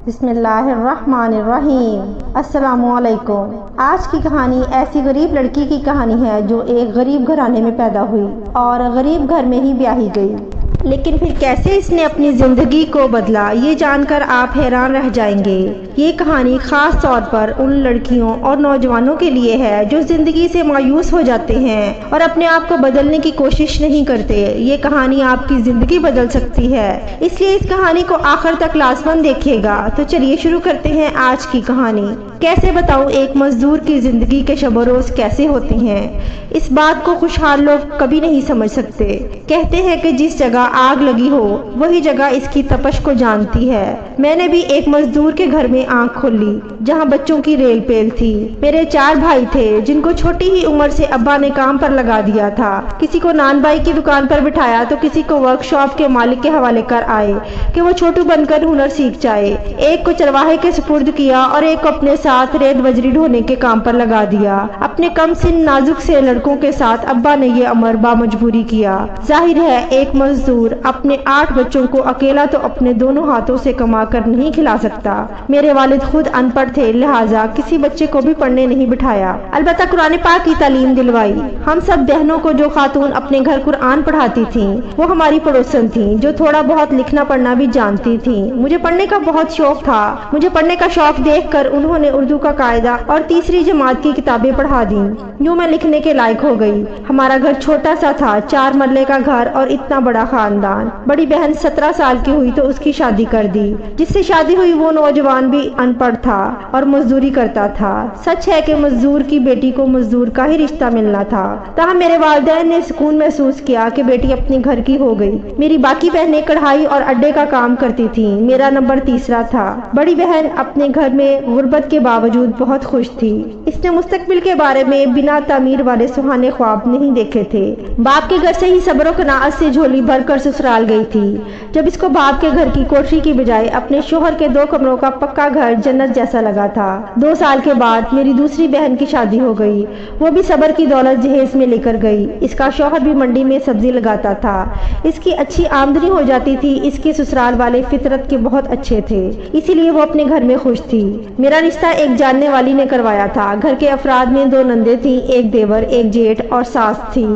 بسم اللہ الرحمن الرحیم۔ السلام علیکم۔ آج کی کہانی ایسی غریب لڑکی کی کہانی ہے جو ایک غریب گھرانے میں پیدا ہوئی اور غریب گھر میں ہی بیاہی گئی، لیکن پھر کیسے اس نے اپنی زندگی کو بدلا، یہ جان کر آپ حیران رہ جائیں گے۔ یہ کہانی خاص طور پر ان لڑکیوں اور نوجوانوں کے لیے ہے جو زندگی سے مایوس ہو جاتے ہیں اور اپنے آپ کو بدلنے کی کوشش نہیں کرتے۔ یہ کہانی آپ کی زندگی بدل سکتی ہے، اس لیے اس کہانی کو آخر تک لازماً دیکھیے گا۔ تو چلیے شروع کرتے ہیں آج کی کہانی۔ کیسے بتاؤں ایک مزدور کی زندگی کے شب و روز کیسے ہوتے ہیں، اس بات کو خوشحال لوگ کبھی نہیں سمجھ سکتے۔ کہتے ہیں کہ جس جگہ آگ لگی ہو وہی جگہ اس کی تپش کو جانتی ہے۔ میں نے بھی ایک مزدور کے گھر میں آنکھ کھولی جہاں بچوں کی ریل پیل تھی۔ میرے 4 بھائی تھے جن کو چھوٹی ہی عمر سے ابا نے کام پر لگا دیا تھا۔ کسی کو نان بائی کی دکان پر بٹھایا تو کسی کو ورک شاپ کے مالک کے حوالے کر آئے کہ وہ چھوٹو بن کر ہنر سیکھ جائے۔ ایک کو چرواہے کے سپرد کیا اور ایک کو اپنے ساتھ ریت بجری ڈھونے کے کام پر لگا دیا۔ اپنے کم سن نازک سے لڑکوں کے ساتھ ابا نے یہ امر بامجبوری کیا۔ ظاہر ہے ایک مزدور اپنے 8 بچوں کو اکیلا تو اپنے دونوں ہاتھوں سے کما کر نہیں کھلا سکتا۔ میرے والد خود ان پڑھ تھے، لہٰذا کسی بچے کو بھی پڑھنے نہیں بٹھایا، البتہ قرآن پاک کی تعلیم دلوائی۔ ہم سب بہنوں کو جو خاتون اپنے گھر قرآن پڑھاتی تھیں وہ ہماری پڑوسن تھیں جو تھوڑا بہت لکھنا پڑھنا بھی جانتی تھیں۔ مجھے پڑھنے کا بہت شوق تھا۔ مجھے پڑھنے کا شوق دیکھ کر انہوں نے اردو کا قاعدہ اور تیسری جماعت کی کتابیں پڑھا دیں۔ یوں میں لکھنے کے لائق ہو گئی۔ ہمارا گھر چھوٹا سا تھا، 4 مرلے کا گھر اور اتنا بڑا خاندان۔ بڑی بہن 17 سال کی ہوئی تو اس کی شادی کر دی۔ جس سے شادی ہوئی وہ نوجوان بھی ان پڑھ تھا اور مزدوری کرتا تھا۔ سچ ہے کہ مزدور کی بیٹی کو مزدور کا ہی رشتہ ملنا تھا، تاہم میرے والدین نے سکون محسوس کیا کہ بیٹی اپنے گھر کی ہو گئی۔ میری باقی بہنیں کڑھائی اور اڈے کا کام کرتی تھیں، میرا نمبر تیسرا تھا۔ بڑی بہن اپنے گھر میں غربت کے باوجود بہت خوش تھی۔ اس نے مستقبل کے بارے میں بنا تعمیر والے سہانے خواب نہیں دیکھے تھے۔ باپ کے گھر سے ہی صبر و قناعت سے جھولی بھر کر سسرال گئی تھی۔ جب اس کو باپ کے گھر کی کوٹری کی بجائے اپنے شوہر کے 2 کمروں کا پکا گھر جنت جیسا لگا تھا۔ 2 سال کے بعد میری دوسری بہن کی شادی ہو گئی، وہ بھی صبر کی دولت جہیز میں لے کر گئی۔ اس کا شوہر بھی منڈی میں سبزی لگاتا تھا، اس کی اچھی آمدنی ہو جاتی تھی۔ اس کے سسرال والے فطرت کے بہت اچھے تھے، اسی لیے وہ اپنے گھر میں خوش تھی۔ میرا رشتہ ایک جاننے والی نے کروایا تھا۔ گھر کے افراد میں 2 نندیں تھیں، ایک دیور، ایک جیٹھ اور ساس تھی،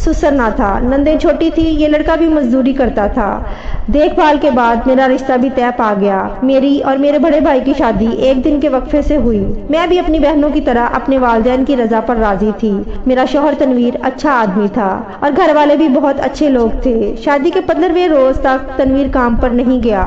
سسر نہ تھا۔ نندیں چھوٹی تھی، یہ لڑکا بھی مزدوری کرتا تھا۔ دیکھ بھال کے بعد میرا رشتہ بھی طے پا گیا۔ میری اور میرے بڑے بھائی کی شادی ایک دن کے وقفے سے ہوئی۔ میں بھی اپنی بہنوں کی طرح اپنے والدین کی رضا پر راضی تھی۔ میرا شوہر تنویر اچھا آدمی تھا اور گھر والے بھی بہت اچھے لوگ تھے۔ شادی کے 15ویں روز تک تنویر کام پر نہیں گیا۔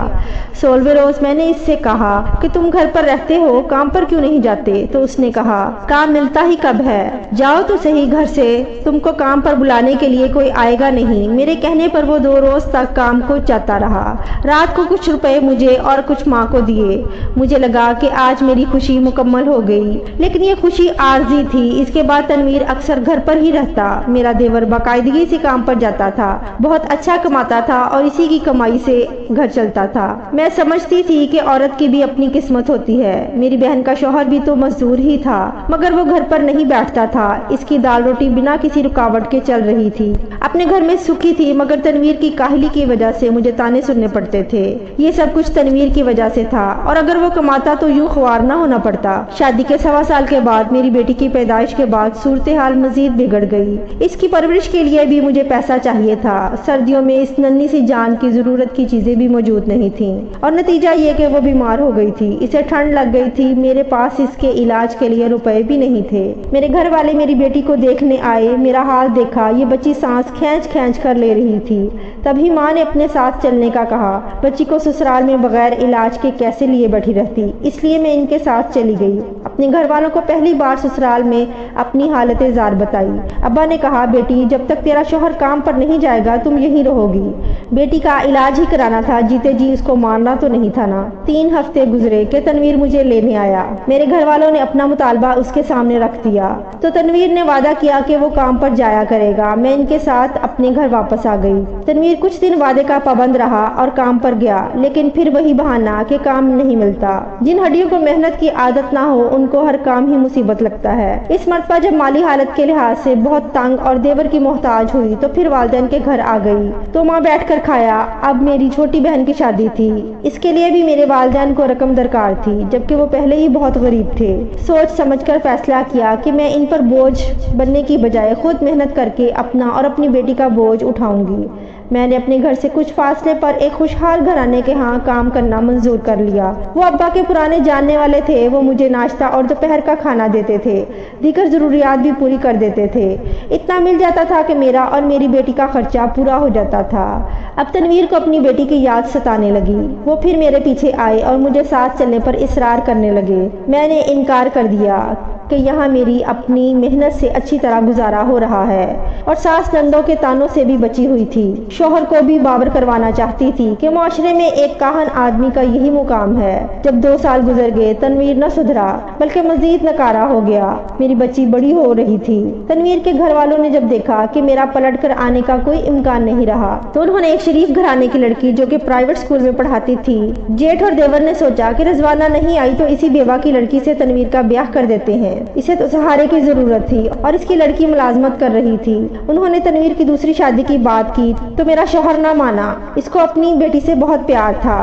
16ویں روز میں نے اس سے کہا کہ تم گھر پر رہتے ہو، کام پر کیوں نہیں جاتے؟ تو اس نے کہا کام ملتا ہی کب ہے، جاؤ تو صحیح گھر سے، تم کو کام پر بلانے کے لیے کوئی آئے گا نہیں۔ میرے کہنے پر وہ 2 روز تک کام کو جاتا رہا۔ رات کو کچھ روپے مجھے اور کچھ ماں کو دیے۔ مجھے لگا کہ آج میری خوشی مکمل ہو گئی، لیکن یہ خوشی عارضی تھی۔ اس کے بعد تنویر اکثر گھر پر ہی رہتا۔ میرا دیور باقاعدگی سے کام پر جاتا تھا، بہت اچھا کماتا تھا اور اسی کی کمائی سے گھر چلتا تھا۔ میں سمجھتی تھی کہ عورت کی بھی اپنی قسمت ہوتی ہے۔ میری بہن کا شوہر بھی تو مزدور ہی تھا، مگر وہ گھر پر نہیں بیٹھتا تھا۔ اس کی دال روٹی بنا کسی رکاوٹ کے چل رہی تھی۔ اپنے گھر میں سکھی تھی، مگر تنویر کی کاہلی کی وجہ سے مجھے تانے سننے پڑتے تھے۔ یہ سب کچھ تنویر کی وجہ سے تھا، اور اگر وہ کماتا تو یوں خوار نہ ہونا پڑتا۔ شادی کے 1.25 سال کے بعد میری بیٹی کی پیدائش کے بعد صورتحال مزید بگڑ گئی۔ اس کی پرورش کے لیے بھی مجھے پیسہ چاہیے تھا۔ سردیوں میں اس ننھی سی جان کی ضرورت کی چیزیں بھی موجود نہیں تھیں، اور نتیجہ یہ کہ وہ بیمار ہو گئی تھی۔ اسے ٹھنڈ لگ گئی تھی۔ میرے پاس اس کے علاج کے لیے روپے بھی نہیں تھے۔ میرے گھر والے میری بیٹی کو دیکھنے آئے، میرا حال دیکھا۔ یہ بچی سانس کھینچ کھینچ کر لے رہی تھی۔ تبھی ماں نے اپنے ساتھ چلنے کا کہا۔ بچی کو سسرال میں بغیر علاج کے کیسے لیے بیٹھی رہتی، اس لیے میں ان کے ساتھ چلی گئی۔ اپنے گھر والوں کو پہلی بار سسرال میں اپنی حالت زار بتائی۔ ابا نے کہا بیٹی جب تک تیرا شوہر کام پر نہیں جائے گا تم یہیں رہو گی۔ بیٹی کا علاج ہی کرانا تھا، جیتے جی اس کو مارنا تو نہیں تھا نا۔ 3 ہفتے گزرے کہ تنویر مجھے لینے آیا۔ میرے گھر والوں نے اپنا مطالبہ اس کے سامنے رکھ دیا تو تنویر نے وعدہ کیا کہ وہ کام پر جایا کرے گا۔ میں ان کے ساتھ اپنے گھر واپس آ گئی۔ تنویر کچھ دن وعدے کا پابند رہا اور کام پر گیا، لیکن پھر وہی بہانہ کہ کام نہیں ملتا۔ جن ہڈیوں کو محنت کی عادت نہ ہو ان کو ہر کام ہی مصیبت لگتا ہے۔ اس مرتبہ مرتبہ جب مالی حالت کے لحاظ سے بہت تنگ اور دیور کی محتاج ہوئی تو پھر والدین کے گھر آ گئی تو وہاں بیٹھ کر کھایا۔ اب میری چھوٹی بہن کی شادی تھی، اس کے لیے بھی میرے والدین کو رقم درکار تھی، جبکہ وہ پہلے ہی بہت غریب تھے۔ سوچ سمجھ کر فیصلہ کیا کہ میں ان پر بوجھ بننے کی بجائے خود محنت کر کے اپنا اور اپنی بیٹی کا بوجھ اٹھاؤں گی۔ میں نے اپنے گھر سے کچھ فاصلے پر ایک خوشحال گھرانے کے ہاں کام کرنا منظور کر لیا۔ وہ ابا کے پرانے جاننے والے تھے، وہ مجھے ناشتہ اور دوپہر کا کھانا دیتے تھے، دیگر ضروریات بھی پوری کر دیتے تھے۔ اتنا مل جاتا تھا کہ میرا اور میری بیٹی کا خرچہ پورا ہو جاتا تھا۔ اب تنویر کو اپنی بیٹی کی یاد ستانے لگی۔ وہ پھر میرے پیچھے آئے اور مجھے ساتھ چلنے پر اصرار کرنے لگے۔ میں نے انکار کر دیا کہ یہاں میری اپنی محنت سے اچھی طرح گزارا ہو رہا ہے اور ساس نندوں کے تانوں سے بھی بچی ہوئی تھی۔ شوہر کو بھی باور کروانا چاہتی تھی کہ معاشرے میں ایک کاہن آدمی کا یہی مقام ہے۔ جب 2 سال گزر گئے، تنویر نہ سدھرا بلکہ مزید نکارا ہو گیا۔ میری بچی بڑی ہو رہی تھی۔ تنویر کے گھر والوں نے جب دیکھا کہ میرا پلٹ کر آنے کا کوئی امکان نہیں رہا تو انہوں نے ایک شریف گھرانے کی لڑکی جو کہ پرائیویٹ اسکول میں پڑھاتی تھی، جیٹھ اور دیور نے سوچا کہ رضوانہ نہیں آئی تو اسی بیوہ کی لڑکی سے تنویر کا بیاہ کر دیتے ہیں، اسے تو سہارے کی ضرورت تھی اور اس کی لڑکی ملازمت کر رہی تھی۔ انہوں نے تنویر کی دوسری شادی کی بات کی تو میرا شوہر نہ مانا۔ اس کو اپنی بیٹی سے بہت پیار تھا،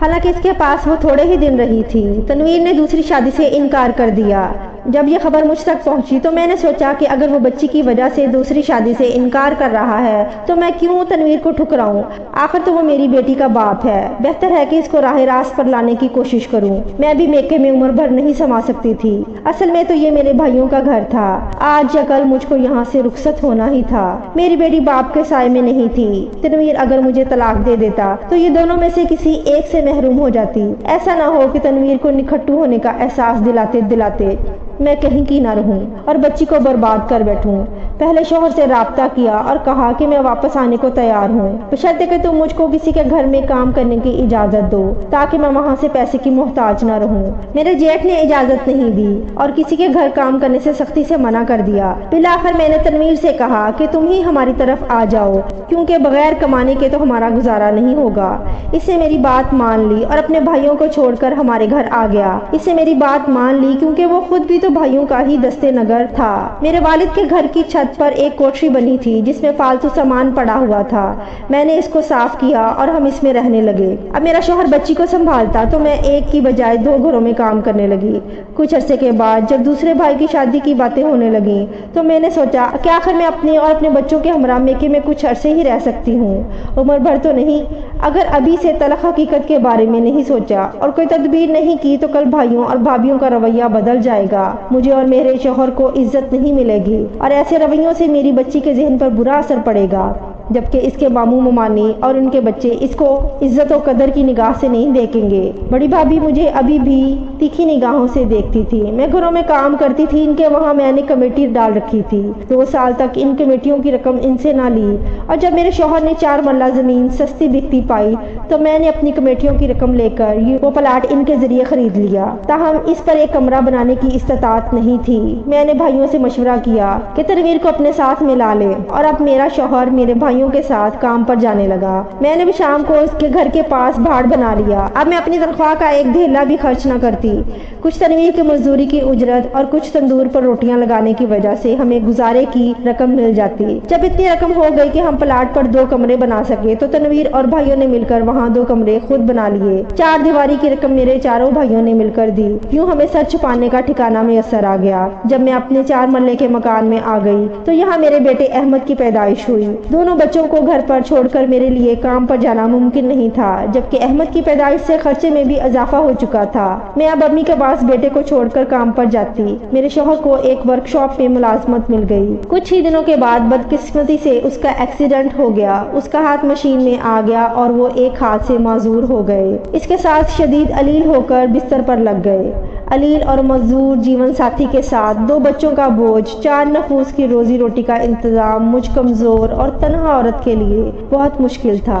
حالانکہ اس کے پاس وہ تھوڑے ہی دن رہی تھی۔ تنویر نے دوسری شادی سے انکار کر دیا۔ جب یہ خبر مجھ تک پہنچی تو میں نے سوچا کہ اگر وہ بچی کی وجہ سے دوسری شادی سے انکار کر رہا ہے تو میں کیوں تنویر کو ٹھکراؤں؟ آخر تو وہ میری بیٹی کا باپ ہے، بہتر ہے کہ اس کو راہ راست پر لانے کی کوشش کروں۔ میں بھی میکے میں عمر بھر نہیں سما سکتی تھی۔ اصل میں تو یہ میرے بھائیوں کا گھر تھا، آج یا کل مجھ کو یہاں سے رخصت ہونا ہی تھا۔ میری بیٹی باپ کے سائے میں نہیں تھی۔ تنویر اگر مجھے طلاق دے دیتا تو یہ دونوں میں سے کسی ایک سے محروم ہو جاتی۔ ایسا نہ ہو کہ تنویر کو نکھٹو ہونے کا احساس دلاتے دلاتے میں کہیں کی نہ رہوں اور بچی کو برباد کر بیٹھوں۔ پہلے شوہر سے رابطہ کیا اور کہا کہ میں واپس آنے کو تیار ہوں، بشرطے کہ تم مجھ کو کسی کے گھر میں کام کرنے کی اجازت دو تاکہ میں وہاں سے پیسے کی محتاج نہ رہوں۔ میرے جیٹھ نے اجازت نہیں دی اور کسی کے گھر کام کرنے سے سختی سے منع کر دیا۔ بالآخر میں نے تنویر سے کہا کہ تم ہی ہماری طرف آ جاؤ، کیونکہ بغیر کمانے کے تو ہمارا گزارا نہیں ہوگا۔ اس نے میری بات مان لی اور اپنے بھائیوں کو چھوڑ کر ہمارے گھر آ گیا۔ اس نے میری بات مان لی کیونکہ وہ خود بھی تو بھائیوں کا ہی دستے نگر تھا۔ میرے والد کے گھر کی چھت پر ایک کوٹری بنی تھی جس میں فالتو سامان پڑا ہوا تھا۔ میں نے اس کو صاف کیا اور ہم اس میں رہنے لگے۔ اب میرا شوہر بچی کو سنبھالتا تو میں ایک کی بجائے 2 گھروں میں کام کرنے لگی۔ کچھ عرصے کے بعد جب دوسرے بھائی کی شادی کی باتیں ہونے لگیں تو میں نے سوچا کہ آخر میں اپنے اور اپنے بچوں کے ہمراہ میکے میں کچھ عرصے ہی رہ سکتی ہوں، عمر بھر تو نہیں۔ اگر ابھی سے تلخ حقیقت کے بارے میں نہیں سوچا اور کوئی تدبیر نہیں کی تو کل بھائیوں اور بھابھیوں کا رویہ بدل جائے گا، مجھے اور میرے شوہر کو عزت نہیں ملے گی اور ایسے رویوں سے میری بچی کے ذہن پر برا اثر پڑے گا، جبکہ اس کے ماموں ممانی اور ان کے بچے اس کو عزت و قدر کی نگاہ سے نہیں دیکھیں گے۔ بڑی بھابھی مجھے ابھی بھی تیکھی نگاہوں سے دیکھتی تھی۔ میں گھروں میں کام کرتی تھی، ان کے وہاں میں نے کمیٹی ڈال رکھی تھی۔ 2 سال تک ان کمیٹیوں کی رقم ان سے نہ لی اور جب میرے شوہر نے 4 مرلہ زمین سستی بکتی پائی تو میں نے اپنی کمیٹیوں کی رقم لے کر وہ پلاٹ ان کے ذریعے خرید لیا۔ تاہم اس پر ایک کمرہ بنانے کی استطاعت نہیں تھی۔ میں نے بھائیوں سے مشورہ کیا کہ تنویر کو اپنے ساتھ ملا لے اور اب میرا شوہر میرے بھائیوں کے ساتھ کام پر جانے لگا۔ میں نے بھی شام کو اس کے گھر کے پاس بھاڑ بنا لیا۔ اب میں اپنی تنخواہ کا ایک دھیلا بھی خرچ نہ کرتی۔ کچھ تنویر کی مزدوری کی اجرت اور کچھ تندور پر روٹیاں لگانے کی وجہ سے ہمیں گزارے کی رقم مل جاتی۔ جب اتنی رقم ہو گئی کہ ہم پلاٹ پر 2 کمرے بنا سکے تو تنویر اور بھائیوں نے مل کر وہاں 2 کمرے خود بنا لیے۔ 4 دیواری کی رقم میرے چاروں بھائیوں نے مل کر دی۔ یوں ہمیں سر چھپانے کا ٹھکانہ میسر آ گیا۔ جب میں اپنے 4 مرلے کے مکان میں آ گئی تو یہاں میرے بیٹے احمد کی پیدائش ہوئی۔ دونوں بچوں کو گھر پر چھوڑ کر میرے لیے کام پر جانا ممکن نہیں تھا، جبکہ احمد کی پیدائش سے خرچے میں بھی اضافہ ہو چکا تھا۔ میں اب امی کے پاس بیٹے کو چھوڑ کر کام پر جاتی۔ میرے شوہر کو ایک ورک شاپ میں ملازمت مل گئی۔ کچھ ہی دنوں کے بعد بدقسمتی سے اس کا ایکسیڈنٹ ہو گیا۔ اس کا ہاتھ مشین میں آ گیا اور وہ ایک ہاتھ سے معذور ہو گئے۔ اس کے ساتھ شدید علیل ہو کر بستر پر لگ گئے۔ علیل اور معذور جیون ساتھی کے ساتھ 2 بچوں کا بوجھ، 4 نفوس کی روزی روٹی کا انتظام مجھ کمزور اور تنہا عورت کے لیے بہت مشکل تھا۔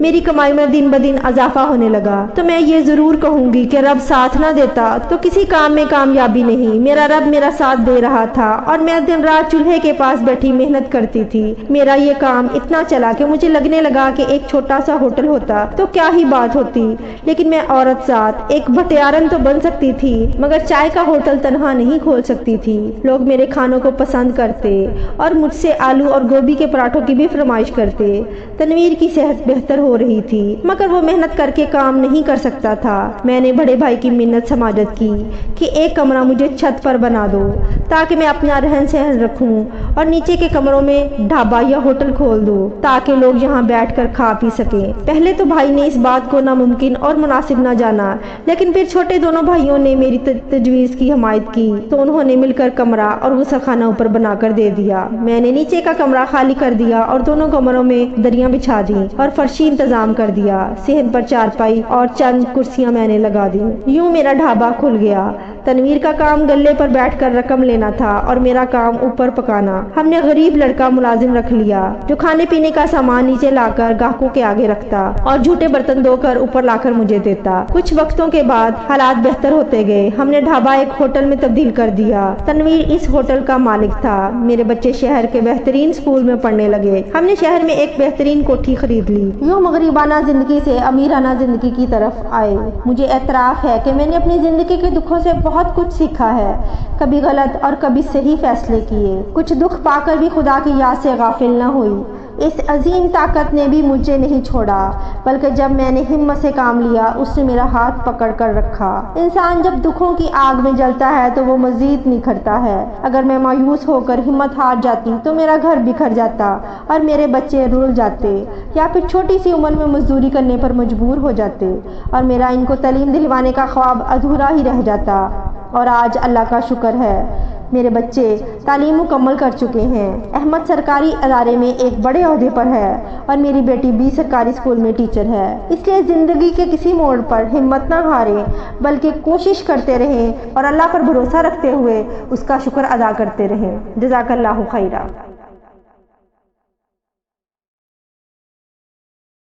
میری کمائی میں دن بدن اضافہ ہونے لگا۔ تو میں یہ ضرور کہوں گی کہ رب ساتھ نہ دیتا تو کسی کام میں کامیابی نہیں۔ میرا رب میرا ساتھ دے رہا تھا اور میں دن رات چولہے کے پاس بیٹھی محنت کرتی تھی۔ میرا یہ کام اتنا چلا کہ مجھے لگنے لگا کہ ایک چھوٹا سا ہوٹل ہوتا تو کیا ہی بات ہوتی، لیکن میں عورت ذات ایک بھٹیارن تو بن سکتی تھی مگر چائے کا ہوٹل تنہا نہیں کھول سکتی تھی۔ لوگ میرے کھانوں کو پسند کرتے اور مجھ سے آلو اور گوبھی کے پراٹھوں کی بھی فرمائش کرتے۔ تنویر کی صحت بہتر ہو رہی تھی مگر وہ محنت کر کے کام نہیں کر سکتا تھا۔ میں نے بڑے بھائی کی منت سماجت کی کہ ایک کمرہ مجھے چھت پر بنا دو تاکہ میں اپنا رہن سہن رکھوں اور نیچے کے کمروں میں ڈھابا یا ہوٹل کھول دو تاکہ لوگ یہاں بیٹھ کر کھا پی سکیں۔ پہلے تو بھائی نے اس بات کو ناممکن اور مناسب نہ جانا، لیکن پھر چھوٹے دونوں بھائیوں نے میری تجویز کی حمایت کی تو انہوں نے مل کر کمرہ اور غسل خانہ اوپر بنا کر دے دیا۔ میں نے نیچے کا کمرہ خالی کر دیا اور دونوں کمروں میں دریاں بچھا دی اور فرشی انتظام کر دیا۔ صحن پر چارپائی اور چند کرسیاں میں نے لگا دی۔ یوں میرا ڈھابا کھل گیا۔ تنویر کا کام گلے پر بیٹھ کر رقم لینا تھا اور میرا کام اوپر پکانا۔ ہم نے غریب لڑکا ملازم رکھ لیا جو کھانے پینے کا سامان نیچے لا کر گاہکوں کے آگے رکھتا اور جھوٹے برتن دھو کر اوپر لا کر مجھے دیتا۔ کچھ وقتوں کے بعد حالات بہتر ہوتے گئے۔ ہم نے ڈھابا ایک ہوٹل میں تبدیل کر دیا۔ تنویر اس ہوٹل کا مالک تھا۔ میرے بچے شہر کے بہترین اسکول میں پڑھنے لگے۔ ہم نے شہر میں ایک بہترین کوٹھی خرید لی۔ یوں مغربانہ زندگی سے امیرانہ زندگی کی طرف آئے۔ مجھے اعتراف ہے کہ میں نے اپنی زندگی کے دکھوں سے بہت کچھ سیکھا ہے، کبھی غلط اور کبھی صحیح فیصلے کیے۔ کچھ دکھ پا کر بھی خدا کی یاد سے غافل نہ ہوئی۔ اس عظیم طاقت نے بھی مجھے نہیں چھوڑا بلکہ جب میں نے ہمت سے کام لیا اس نے میرا ہاتھ پکڑ کر رکھا۔ انسان جب دکھوں کی آگ میں جلتا ہے تو وہ مزید نکھرتا ہے۔ اگر میں مایوس ہو کر ہمت ہار جاتی تو میرا گھر بکھر جاتا اور میرے بچے رول جاتے یا پھر چھوٹی سی عمر میں مزدوری کرنے پر مجبور ہو جاتے اور میرا ان کو تعلیم دلوانے کا خواب ادھورا ہی رہ جاتا۔ اور آج اللہ کا شکر ہے میرے بچے تعلیم مکمل کر چکے ہیں۔ احمد سرکاری ادارے میں ایک بڑے عہدے پر ہے اور میری بیٹی بھی سرکاری اسکول میں ٹیچر ہے۔ اس لیے زندگی کے کسی موڑ پر ہمت نہ ہاریں بلکہ کوشش کرتے رہیں اور اللہ پر بھروسہ رکھتے ہوئے اس کا شکر ادا کرتے رہیں۔ جزاک اللہ خیرہ۔